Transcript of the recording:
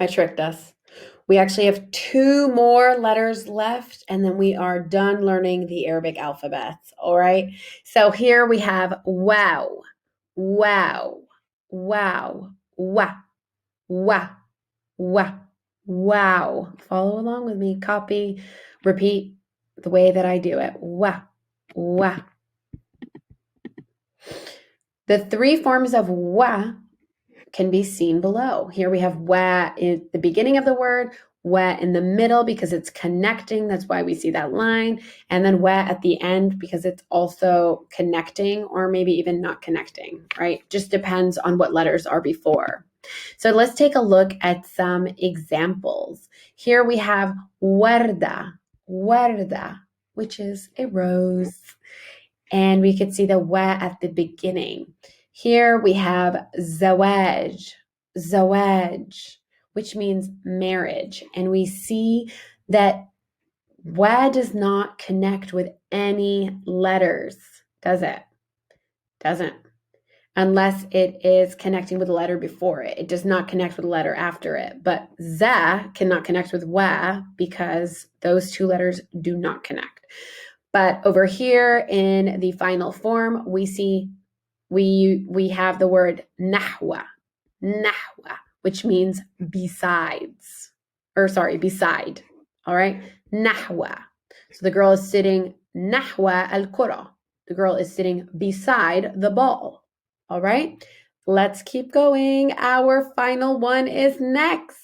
I tricked us. We actually have two more letters left, and then we are done learning the Arabic alphabets. All right. So here we have wow, wow, wow, wah, wah, wah, wow. Follow along with me. Copy, repeat the way that I do it. Wah, wah. The three forms of wah can be seen below. Here we have wah in the beginning of the word, wah in the middle because it's connecting. That's why we see that line. And then wah at the end because it's also connecting or maybe even not connecting, right? Just depends on what letters are before. So let's take a look at some examples. Here we have warda, warda, which is a rose. And we could see the wah at the beginning. Here we have zawaj, zawaj, which means marriage. And we see that wah does not connect with any letters, does it? Doesn't. Unless it is connecting with the letter before it. It does not connect with the letter after it. But za cannot connect with wah because those two letters do not connect. But over here in the final form, we see we have the word nahwa, nahwa, which means besides, beside. All right, nahwa. So the girl is sitting nahwa al-kura. The girl is sitting beside the ball. All right, let's keep going. Our final one is next.